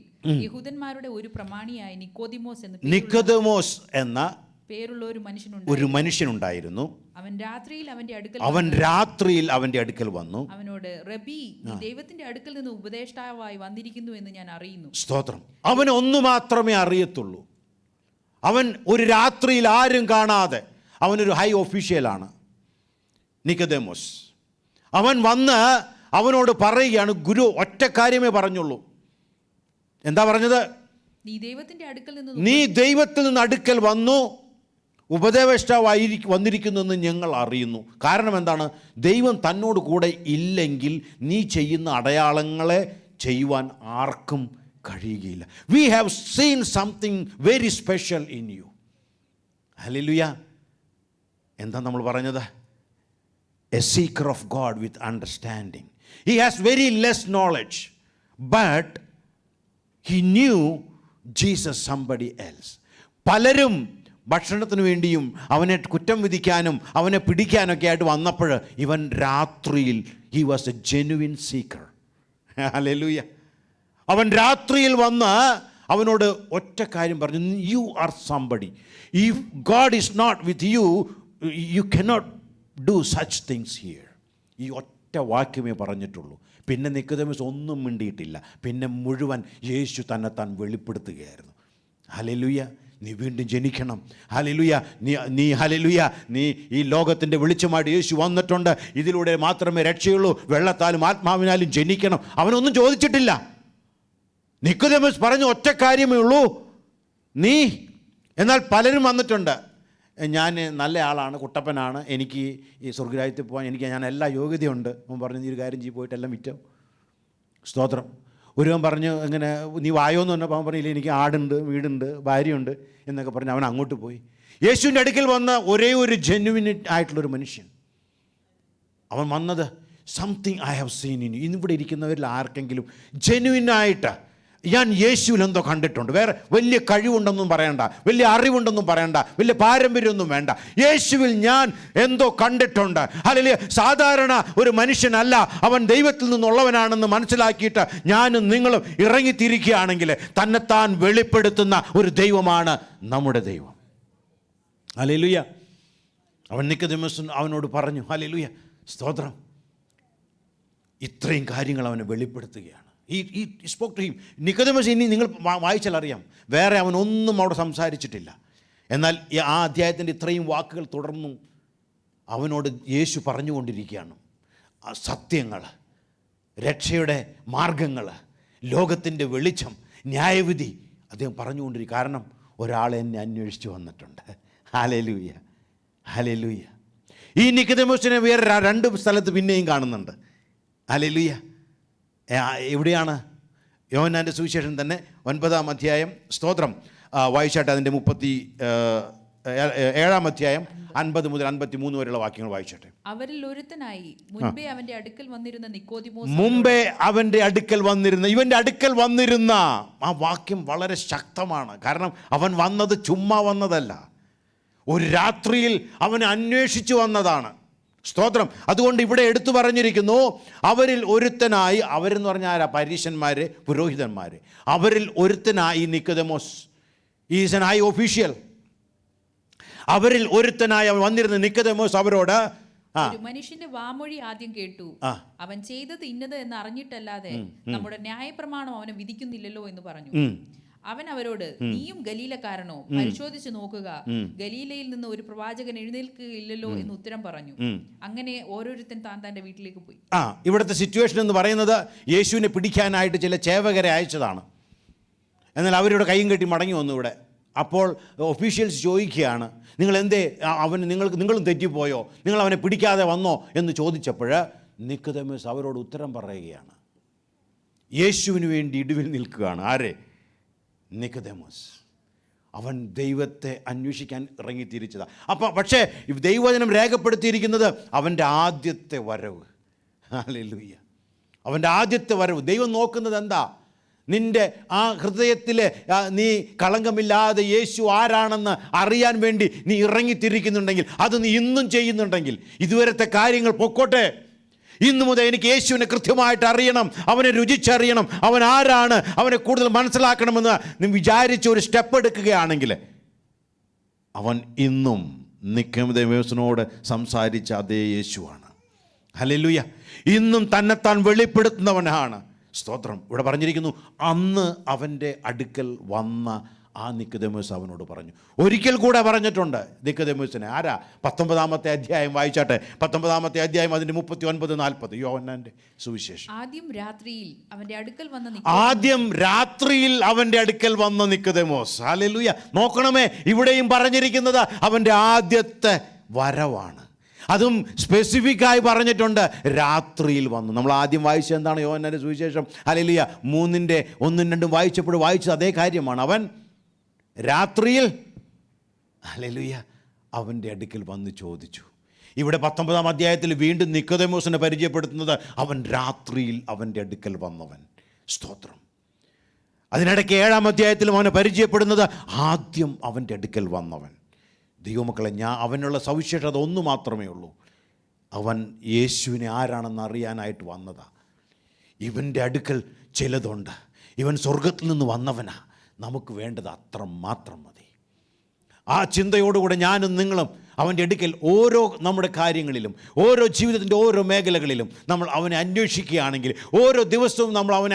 യഹൂദന്മാരുടെ ഒരു പ്രമാണിയായ നിക്കോദിമോസ് എന്ന പേരുള്ള ഒരു മനുഷ്യനുണ്ടായിരുന്നു. അവൻ രാത്രിയിൽ അവന്റെ അടുക്കൽ വന്നു. അവനോട്, റബി, നീ ദൈവത്തിന്റെ അടുക്കൽ നിന്ന് ഉപദേഷ്ടാവായി വന്നിരിക്കുന്നു എന്ന് ഞാൻ അറിയുന്നു. സ്തോത്രം. അവന് ഒന്നു മാത്രമേ അറിയത്തുള്ളൂ. അവൻ ഒരു രാത്രിയിൽ ആരും കാണാതെ, അവനൊരു ഹൈ ഒഫീഷ്യലാണ്, നിക്കോദേമോസ്. അവൻ വന്ന് അവനോട് പറയുകയാണ്, ഗുരു ഒറ്റ കാര്യമേ പറഞ്ഞുള്ളൂ. എന്താ പറഞ്ഞത്? നീ ദൈവത്തിൽ നിന്ന് അടുക്കൽ വന്നു ഉപദേഷ്ടാവായി വന്നിരിക്കുന്നെന്ന് ഞങ്ങൾ അറിയുന്നു. കാരണം എന്താണ്? ദൈവം തന്നോട് കൂടെ ഇല്ലെങ്കിൽ നീ ചെയ്യുന്ന അടയാളങ്ങളെ ചെയ്യുവാൻ ആർക്കും കഴിയുകയില്ല. We have seen something very special in you. Hallelujah. എന്താ നമ്മൾ പറഞ്ഞത്? A seeker of God with understanding. He has very less knowledge, but he knew Jesus somebody else. പലരും ഭക്ഷണത്തിന് വേണ്ടിയും അവനെ കുറ്റം വിധിക്കാനും അവനെ പിടിക്കാനൊക്കെ ആയിട്ട് വന്നപ്പോൾ ഇവൻ രാത്രിയിൽ he was a genuine seeker. Hallelujah. അവൻ രാത്രിയിൽ വന്ന് അവനോട് ഒറ്റ കാര്യം പറഞ്ഞു, you are somebody. If God is not with you, you cannot do such things here. ഈ ഒറ്റ വാക്യമേ പറഞ്ഞിട്ടുള്ളൂ. പിന്നെ നിക്കോദേമോസ് ഒന്നും മിണ്ടിയിട്ടില്ല. പിന്നെ മുഴുവൻ യേശു തന്നെത്താൻ വെളിപ്പെടുത്തുകയായിരുന്നു. ഹല്ലേലൂയ. നീ വീണ്ടും ജനിക്കണം. ഹല്ലേലൂയ. നീ ഹല്ലേലൂയ, നീ ഈ ലോകത്തിൻ്റെ വെളിച്ചമായിട്ട് യേശു വന്നിട്ടുണ്ട്. ഇതിലൂടെ മാത്രമേ രക്ഷയുള്ളൂ. വെള്ളത്താലും ആത്മാവിനാലും ജനിക്കണം. അവനൊന്നും ചോദിച്ചിട്ടില്ല. നിക്കോദേമോസ് പറഞ്ഞു ഒറ്റ കാര്യമേ ഉള്ളൂ, നീ. എന്നാൽ പലരും വന്നിട്ടുണ്ട്. ഞാൻ നല്ല ആളാണ്, കുട്ടപ്പനാണ്, എനിക്ക് ഈ സ്വർഗ്ഗരാജ്യത്തിൽ പോകാൻ ഞാൻ എല്ലാ യോഗ്യതയുണ്ട്. അവൻ പറഞ്ഞു, നീ ഒരു കാര്യം ചെയ്ത് പോയിട്ട് എല്ലാം വിറ്റോ. സ്തോത്രം. ഒരുവൻ പറഞ്ഞു, എങ്ങനെ നീ വായോന്ന് പറഞ്ഞപ്പോൾ അവൻ പറഞ്ഞില്ല, എനിക്ക് ആടുണ്ട്, വീടുണ്ട്, ഭാര്യയുണ്ട് എന്നൊക്കെ പറഞ്ഞ് അവൻ അങ്ങോട്ട് പോയി. യേശുവിൻ്റെ അടുക്കൽ വന്ന ഒരേ ഒരു ജെന്യുവിൻ ആയിട്ടുള്ളൊരു മനുഷ്യൻ. അവൻ വന്നത് something I have seen in you. ഇവിടെ ഇരിക്കുന്നവരിൽ ആർക്കെങ്കിലും ജെന്യുവിനായിട്ട് ഞാൻ യേശുവിൽ എന്തോ കണ്ടിട്ടുണ്ട്, വേറെ വലിയ കഴിവുണ്ടെന്നും പറയണ്ട, വലിയ അറിവുണ്ടെന്നും പറയണ്ട, വലിയ പാരമ്പര്യമൊന്നും വേണ്ട, യേശുവിൽ ഞാൻ എന്തോ കണ്ടിട്ടുണ്ട്, അല്ലെങ്കിൽ സാധാരണ ഒരു മനുഷ്യനല്ല, അവൻ ദൈവത്തിൽ നിന്നുള്ളവനാണെന്ന് മനസ്സിലാക്കിയിട്ട് ഞാനും നിങ്ങളും ഇറങ്ങിത്തിരിക്കുകയാണെങ്കിൽ തന്നെത്താൻ വെളിപ്പെടുത്തുന്ന ഒരു ദൈവമാണ് നമ്മുടെ ദൈവം. ഹല്ലേലൂയ. അവൻ നിക്കോദെമോസ് അവനോട് പറഞ്ഞു, ഹല്ലേലൂയ, സ്തോത്രം, ഇത്രയും കാര്യങ്ങൾ അവനെ വെളിപ്പെടുത്തുകയാണ്. ഈ സ്പോക്ക് ടു ഹിം. നിക്കോദെമോസ് ഇനി നിങ്ങൾ വായിച്ചാൽ അറിയാം, വേറെ അവനൊന്നും അവിടെ സംസാരിച്ചിട്ടില്ല. എന്നാൽ ആ അധ്യായത്തിൻ്റെ ഇത്രയും വാക്കുകൾ തുടർന്നു അവനോട് യേശു പറഞ്ഞുകൊണ്ടിരിക്കുകയാണ്. സത്യങ്ങൾ, രക്ഷയുടെ മാർഗങ്ങൾ, ലോകത്തിൻ്റെ വെളിച്ചം, ന്യായവിധി അദ്ദേഹം പറഞ്ഞുകൊണ്ടിരിക്കും. കാരണം ഒരാൾ എന്നെ അന്വേഷിച്ച് വന്നിട്ടുണ്ട്. Hallelujah, hallelujah. ഈ നിക്കോദെമോസിനെ വേറെ 2 സ്ഥലത്ത് പിന്നെയും കാണുന്നുണ്ട്. ഹല്ലേലൂയ. എവിടെയാണ്? യോഹന്നാൻ്റെ സുവിശേഷം തന്നെ 9-ാം അധ്യായം, സ്തോത്രം, വായിച്ചാട്ടെ. അതിൻ്റെ 37-ാം അധ്യായം 50 മുതൽ 53 വരെയുള്ള വാക്യങ്ങൾ വായിച്ചോട്ടെ. അവരിൽ ഒരുത്തനായി മുൻപേ അവന്റെ അടുക്കൽ വന്നിരുന്ന നിക്കോദിമോസ്, മുമ്പേ അവൻ്റെ അടുക്കൽ വന്നിരുന്ന, ഇവൻ്റെ അടുക്കൽ വന്നിരുന്ന, ആ വാക്യം വളരെ ശക്തമാണ്. കാരണം അവൻ വന്നത് ചുമ്മാ വന്നതല്ല, ഒരു രാത്രിയിൽ അവനെ അന്വേഷിച്ചു വന്നതാണ്. സ്തോത്രം. അതുകൊണ്ട് ഇവിടെ എടുത്തു പറഞ്ഞിരിക്കുന്നു, അവരിൽ ഒരുത്തനായി, അവരെന്ന് പറഞ്ഞാൽ ആരാ? പരീശന്മാർ, പുരോഹിതന്മാർ. അവരിൽ ഒരുത്തനായി Nicodemus, is an high official. അവരിൽ ഒരുത്തനായി അവൻ വന്നിരുന്ന നിക്കോദെമോസ് അവരോട്, ഒരു മനുഷ്യന്റെ വാമൊഴി ആദ്യം കേട്ടു, അവൻ ചെയ്തത് ഇന്നത് എന്ന് അറിഞ്ഞിട്ടല്ലാതെ നമ്മുടെ ന്യായപ്രമാണം അവനെ വിധിക്കുന്നില്ലല്ലോ എന്ന് പറഞ്ഞു. അവൻ അവരോട്, നീയും ഗലീലക്കാരനോ? പരിശോധിച്ച് നോക്കുക, ഗലീലയിൽ നിന്ന് ഒരു പ്രവാചകൻ എഴുന്നേൽക്കുകയില്ലല്ലോ എന്ന് ഉത്തരം പറഞ്ഞു. അങ്ങനെ ഓരോരുത്തൻ താൻ തന്റെ വീട്ടിലേക്ക് പോയി. ഇവിടുത്തെ സിറ്റുവേഷൻ എന്ന് പറയുന്നത് യേശുവിനെ പിടിക്കാനായിട്ട് ചില ചേവകരെ അയച്ചതാണ്. എന്നാൽ അവരുടെ കൈയും കെട്ടി മടങ്ങി വന്നു ഇവിടെ. അപ്പോൾ ഒഫീഷ്യൽസ് ചോദിക്കുകയാണ്, നിങ്ങൾ എന്തേ നിങ്ങളും തെറ്റിപ്പോയോ, നിങ്ങൾ അവനെ പിടിക്കാതെ വന്നോ എന്ന് ചോദിച്ചപ്പോൾ നിക്കോദെമോസ് അവരോട് ഉത്തരം പറയുകയാണ്. യേശുവിന് വേണ്ടി ഇടിവിൽ നിൽക്കുകയാണ്. ആരെ? നിക്കോദെമോസ്. അവൻ ദൈവത്തെ അന്വേഷിക്കാൻ ഇറങ്ങിത്തിരിച്ചതാണ്. പക്ഷേ ദൈവവചനം രേഖപ്പെടുത്തിയിരിക്കുന്നത് അവൻ്റെ ആദ്യത്തെ വരവ്. ഹല്ലേലൂയ. അവൻ്റെ ആദ്യത്തെ വരവ്. ദൈവം നോക്കുന്നത് എന്താ? നിൻ്റെ ആ ഹൃദയത്തിലെ നീ കളങ്കമില്ലാതെ യേശു ആരാണെന്ന് അറിയാൻ വേണ്ടി നീ ഇറങ്ങിത്തിരിക്കുന്നുണ്ടെങ്കിൽ, അത് നീ ഇന്നും ചെയ്യുന്നുണ്ടെങ്കിൽ, ഇതുവരത്തെ കാര്യങ്ങൾ പൊക്കോട്ടെ, ഇന്നു മുതൽ എനിക്ക് യേശുവിനെ കൃത്യമായിട്ട് അറിയണം, അവനെ രുചിച്ചറിയണം, അവൻ ആരാണ്, അവനെ കൂടുതൽ മനസ്സിലാക്കണമെന്ന് നീ വിചാരിച്ച് ഒരു സ്റ്റെപ്പ് എടുക്കുകയാണെങ്കിൽ, അവൻ ഇന്നും നിക്കോദെമോസിനോട് സംസാരിച്ച അതേ യേശുവാണ്. ഹല്ലേലൂയ. ഇന്നും തന്നെത്താൻ വെളിപ്പെടുത്തുന്നവനാണ്. സ്തോത്രം. ഇവിടെ പറഞ്ഞിരിക്കുന്നു, അന്ന് അവൻ്റെ അടുക്കൽ വന്ന ആ നിക്കോദെമോസ് അവനോട് പറഞ്ഞു. ഒരിക്കൽ കൂടെ പറഞ്ഞിട്ടുണ്ട് നിക്കോദെമോസിനെ. ആരാ? 19-ാമത്തെ അധ്യായം വായിച്ചാട്ടെ. 19-ാമത്തെ അധ്യായം അതിൻ്റെ 39-40 യോഹന്നാൻ്റെ സുവിശേഷം. ആദ്യം രാത്രിയിൽ അവൻ്റെ അടുക്കൽ വന്ന നിക്കോദെമോസ്. ഹല്ലേലൂയ. നോക്കണമേ, ഇവിടെയും പറഞ്ഞിരിക്കുന്നത് അവൻ്റെ ആദ്യത്തെ വരവാണ്. അതും സ്പെസിഫിക്കായി പറഞ്ഞിട്ടുണ്ട്, രാത്രിയിൽ വന്നു. നമ്മൾ ആദ്യം വായിച്ചത് എന്താണ്? യോഹന്നാൻ്റെ സുവിശേഷം. ഹല്ലേലൂയ. 3-ന്റെ 1-2 വായിച്ചപ്പോൾ വായിച്ചത് അതേ കാര്യമാണ്. അവൻ രാത്രിയിൽ, ഹല്ലേലൂയ, അവൻ്റെ അടുക്കൽ വന്ന് ചോദിച്ചു. ഇവിടെ 19-ാം അധ്യായത്തിൽ വീണ്ടും നിക്കോദെമോസിനെ പരിചയപ്പെടുത്തുന്നത് അവൻ രാത്രിയിൽ അവൻ്റെ അടുക്കൽ വന്നവൻ. സ്തോത്രം. അതിനിടയ്ക്ക് 7-ാം അധ്യായത്തിലും അവനെ പരിചയപ്പെടുന്നത് ആദ്യം അവൻ്റെ അടുക്കൽ വന്നവൻ. ദൈവമക്കളെ, അവനുള്ള സവിശേഷത ഒന്ന് മാത്രമേ ഉള്ളൂ. അവൻ യേശുവിനെ ആരാണെന്ന് അറിയാനായിട്ട് വന്നതാ. ഇവൻ്റെ അടുക്കൽ ചിലതുണ്ട്. ഇവൻ സ്വർഗത്തിൽ നിന്ന് വന്നവനാ. നമുക്ക് വേണ്ടത് അത്ര മാത്രം മതി. ആ ചിന്തയോടുകൂടെ ഞാനും നിങ്ങളും അവൻ്റെ അടുക്കൽ ഓരോ നമ്മുടെ കാര്യങ്ങളിലും, ഓരോ ജീവിതത്തിൻ്റെ ഓരോ മേഖലകളിലും നമ്മൾ അവനെ അന്വേഷിക്കുകയാണെങ്കിൽ, ഓരോ ദിവസവും നമ്മൾ അവനെ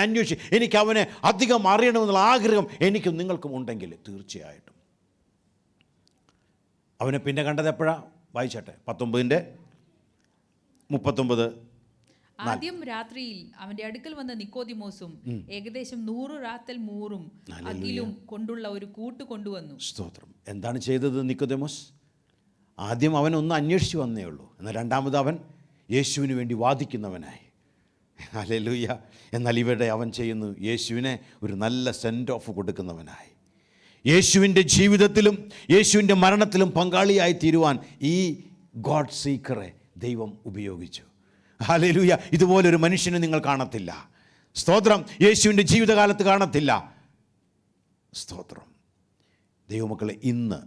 എനിക്ക് അവനെ അധികം അറിയണമെന്നുള്ള ആഗ്രഹം എനിക്കും നിങ്ങൾക്കും ഉണ്ടെങ്കിൽ തീർച്ചയായിട്ടും അവനെ പിന്നെ കണ്ടത് എപ്പോഴാണ്? വായിച്ചട്ടെ. 19:39. ആദ്യം രാത്രിയിൽ അവന്റെ അടുക്കൽ വന്ന നിക്കോദിമോസും ഏകദേശം 100 റാത്തൽ മൂറും അകിലും കൊണ്ടുള്ള ഒരു കൂട്ട് കൊണ്ടുവന്നു. സ്തോത്രം. എന്താണ് ചെയ്തത് നിക്കോദിമോസ്? ആദ്യം അവൻ ഒന്ന് അന്വേഷിച്ച് വന്നേ ഉള്ളൂ. എന്നാൽ രണ്ടാമത് അവൻ യേശുവിന് വേണ്ടി വാദിക്കുന്നവനായി. ഹല്ലേലൂയ. എന്നാൽ ഇവിടെ അവൻ ചെയ്യുന്നു, യേശുവിനെ ഒരു നല്ല സെൻഡ് ഓഫ് കൊടുക്കുന്നവനായി. യേശുവിൻ്റെ ജീവിതത്തിലും യേശുവിൻ്റെ മരണത്തിലും പങ്കാളിയായി തീരുവാൻ ഈ ഗോഡ് സീക്കറെ ദൈവം ഉപയോഗിച്ചു. ഹല്ലേലൂയ, ഇതുപോലൊരു മനുഷ്യനെ നിങ്ങൾ കാണത്തില്ല. സ്തോത്രം. യേശുവിൻ്റെ ജീവിതകാലത്ത് കാണത്തില്ല. സ്തോത്രം. ദൈവമക്കളെ, ഇന്ന്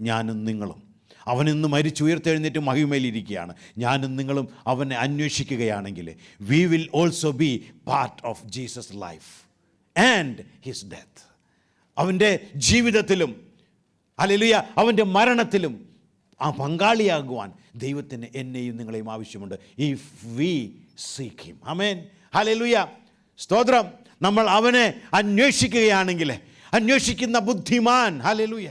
ഞാനും നിങ്ങളും, അവനിന്ന് മരിച്ചുയർത്തെഴുന്നേറ്റ് മഹിമയിലിരിക്കുകയാണ്. ഞാനും നിങ്ങളും അവനെ അന്വേഷിക്കുകയാണെങ്കിൽ we will also be part of Jesus life and his death. അവൻ്റെ ജീവിതത്തിലും ഹല്ലേലൂയ അവൻ്റെ മരണത്തിലും ആ പങ്കാളിയാകുവാൻ ദൈവത്തിന് എന്നെയും നിങ്ങളെയും ആവശ്യമുണ്ട്. If we seek him. Amen. Hallelujah. സ്തോത്രം. നമ്മൾ അവനെ അന്വേഷിക്കുകയാണെങ്കിൽ, അന്വേഷിക്കുന്ന ബുദ്ധിമാൻ. ഹല്ലേലൂയ.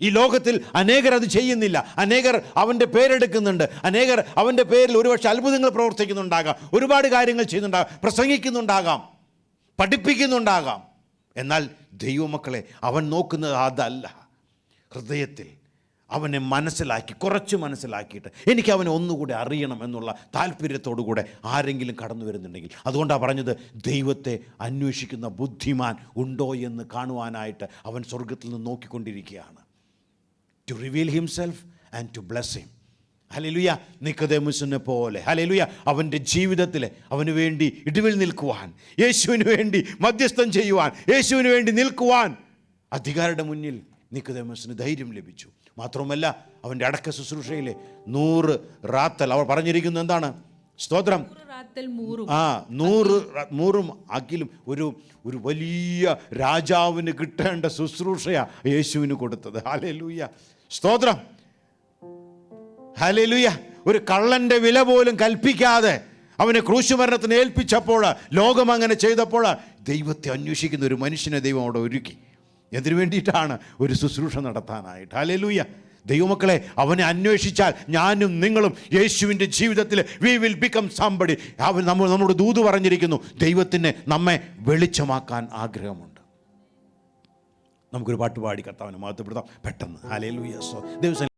ഈ ലോകത്തിൽ അനേകർ അത് ചെയ്യുന്നില്ല. അനേകർ അവൻ്റെ പേരെടുക്കുന്നുണ്ട്. അനേകർ അവൻ്റെ പേരിൽ ഒരുപക്ഷെ അത്ഭുതങ്ങൾ പ്രവർത്തിക്കുന്നുണ്ടാകാം, ഒരുപാട് കാര്യങ്ങൾ ചെയ്യുന്നുണ്ടാകാം, പ്രസംഗിക്കുന്നുണ്ടാകാം, പഠിപ്പിക്കുന്നുണ്ടാകാം. എന്നാൽ ദൈവമക്കളെ, അവൻ നോക്കുന്നത് അതല്ല. ഹൃദയത്തിൽ അവനെ മനസ്സിലാക്കി, കുറച്ച് മനസ്സിലാക്കിയിട്ട് എനിക്ക് അവനെ ഒന്നുകൂടെ അറിയണം എന്നുള്ള താല്പര്യത്തോടു കൂടെ ആരെങ്കിലും കടന്നു വരുന്നുണ്ടെങ്കിൽ, അതുകൊണ്ടാണ് പറഞ്ഞത് ദൈവത്തെ അന്വേഷിക്കുന്ന ബുദ്ധിമാൻ ഉണ്ടോ എന്ന് കാണുവാനായിട്ട് അവൻ സ്വർഗത്തിൽ നിന്ന് നോക്കിക്കൊണ്ടിരിക്കുകയാണ്. To reveal himself and to bless him. ഹല്ലേലൂയ. നിക്കോദേമുസിനെ പോലെ ഹല്ലേലൂയ അവൻ്റെ ജീവിതത്തിൽ അവന് വേണ്ടി ഇടിവിൽ നിൽക്കുവാൻ, യേശുവിന് വേണ്ടി മധ്യസ്ഥം ചെയ്യുവാൻ, യേശുവിന് വേണ്ടി നിൽക്കുവാൻ അധികാരിയുടെ മുന്നിൽ നിക്കോദേമുസിന് ധൈര്യം ലഭിച്ചു. മാത്രമല്ല അവൻ്റെ അടക്ക ശുശ്രൂഷയിലെ 100 റാത്തൽ അവർ പറഞ്ഞിരിക്കുന്നത് എന്താണ്? സ്തോത്രം. 100 മൂറും അക്കിലും ഒരു വലിയ രാജാവിന് കിട്ടേണ്ട ശുശ്രൂഷയാണ് യേശുവിന് കൊടുത്തത്. ഹല്ലേലൂയ. സ്തോത്രം. ഹല്ലേലൂയ. ഒരു കള്ളൻ്റെ വില പോലും കൽപ്പിക്കാതെ അവനെ ക്രൂശുമരണത്തിന് ഏൽപ്പിച്ചപ്പോൾ, ലോകം അങ്ങനെ ചെയ്തപ്പോൾ, ദൈവത്തെ അന്വേഷിക്കുന്ന ഒരു മനുഷ്യനെ ദൈവം അവിടെ ഒരുക്കി. എന്തിനു വേണ്ടിയിട്ടാണ്? ഒരു ശുശ്രൂഷ നടത്താനായിട്ട്. ഹല്ലേലൂയ. ദൈവമക്കളെ, അവനെ അന്വേഷിച്ചാൽ ഞാനും നിങ്ങളും യേശുവിൻ്റെ ജീവിതത്തിൽ വി വിൽ ബിക്കം സംബഡി. നമ്മുടെ ദൂത് പറഞ്ഞിരിക്കുന്നു, ദൈവത്തിന് നമ്മെ വെളിച്ചമാക്കാൻ ആഗ്രഹമുണ്ട്. നമുക്കൊരു പാട്ട് പാടി കർത്താവിനെ മഹത്വപ്പെടുത്താം പെട്ടെന്ന്. ഹല്ലേലൂയ. ദൈവം